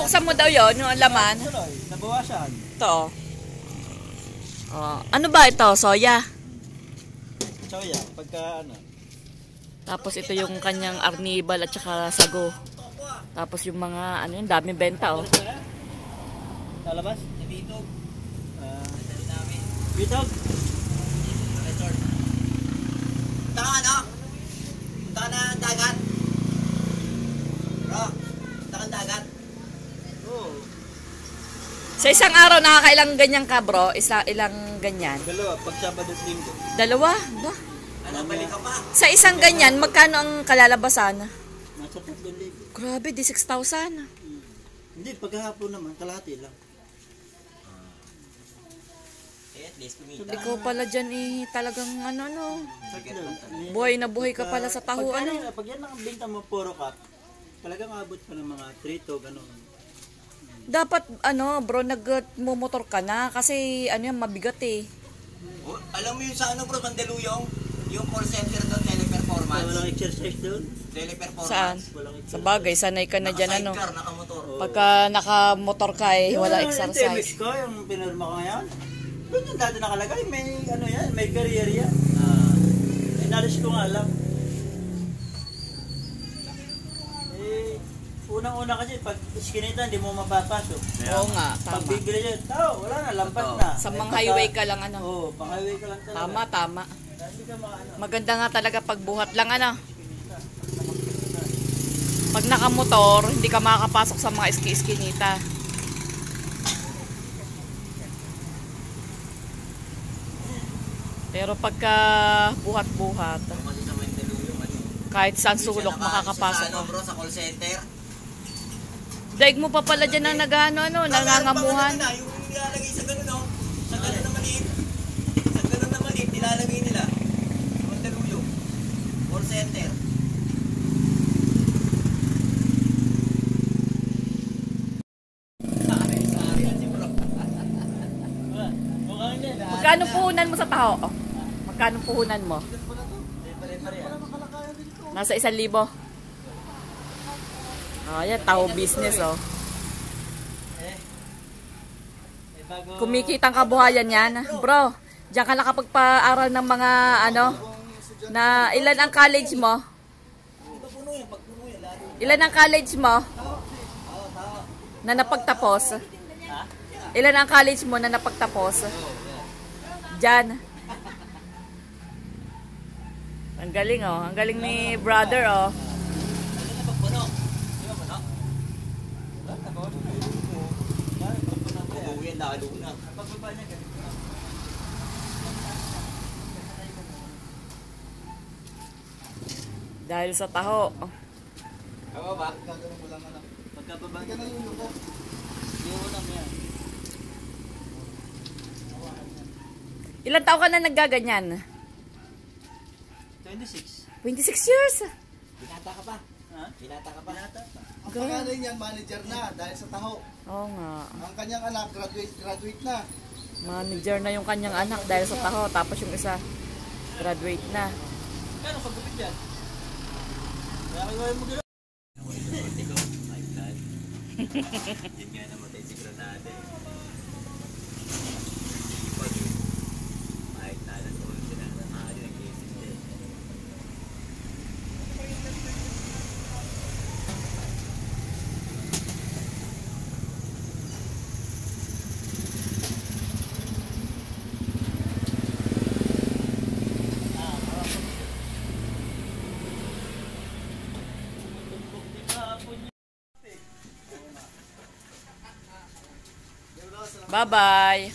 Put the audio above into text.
Bubuksan mo daw yon yung laman. Nabawasan. Ito. Oh. Ano ba ito? Soya? Soya, pagka ano. Tapos ito yung kanyang arnibal at saka sago. Tapos yung mga, ano yun, daming benta, oh. Sa labas? Bitog. Bitog? Punta ka ano? Punta ka na dagat? Bro, punta ka dagat? Oo. Sa isang araw, nakakailang ganyan ka, bro? Ilang ganyan? Dalawa, pag Sabado at Linggo. Dalawa? Ba? Ano, balik ka pa? Sa isang ganyan, magkano ang kalalabasan? Nasa 3,000. Grabe, di 6,000. Hindi, paghahapon naman, kalahati lang. At least kumita. Sabi ko pala dyan talagang ano. Buhay na buhay ka pala sa taho, pag, ano. Pag yan ang binta mo, puro cup, talagang abot pa ng mga 3 to, gano'n. Dapat, bro, nagmumotor ka na kasi, yan, mabigat eh. Oh, alam mo yung sa ano bro, Mandaluyong? Yung call center doon, teleperformance. Walang exercise doon? Teleperformance. Saan? Sa bagay, sanay ka na dyan, ano. Naka-sidecar, nakamotor. Pagka nakamotor ka wala Yung exercise. TMX ko, yung pinirma ko ngayon, doon yung dati nakalagay, may ano yan, may career yan. Inalis ko nga lang. Unang-una kasi, pag iskinita, hindi mo mapapasok. Oo nga, Pag tama. bibili dyan, wala na, lampas na. Sa mga highway ka lang, ano. Oo, pang highway ka lang talaga. Tama. Hindi ka maano. Maganda nga talaga pagbuhat lang, ano. Pag nakamotor, hindi ka makakapasok sa mga iski-iskinita. Pero pagka buhat-buhat, Kasi sa Mandaluyong, ano. kahit saan Siya sulok makakapasok sa ano ka. bro, sa call center. Daig mo pa pala dyan ang nangangamuhan. Yung nilalagay sa gano'n, no? Sa gano'n na maliit. Sa gano'n na maliit, nilalagay nila. Mandaluyong. Call center. Magkano puhunan mo sa taho? Oh, magkano puhunan mo? Nasa 1,000. Yan, taho business, oh. Kumikitang kabuhayan yan. Bro, diyan ka nakapagpa-aral ng mga, na ilan ang college mo? Ilan ang college mo? Na napagtapos? Ilan ang college mo na napagtapos? Diyan. Ang galing, oh. Ang galing ni brother, oh. Uuwi ang lalo na. Dahil sa taho. Ako ba? Pagkababa ka na yung luko. Yung lang yan. Ilan taon ka na naggaganyan? 26. 26 years. Binata ka pa? Ha? Binata ka pa? Binata pa. Ang pangalan niyan, manager na dahil sa taho. Oo nga. Ang kanyang anak, graduate na. Manager na yung kanyang anak dahil sa taho. Tapos yung isa, graduate na. Kano pagkupit yan? Kaya kayo mo gano'n. Yun nga namatay si Granada. Kahit nalang ko sila na nag-iisip. Bye-bye.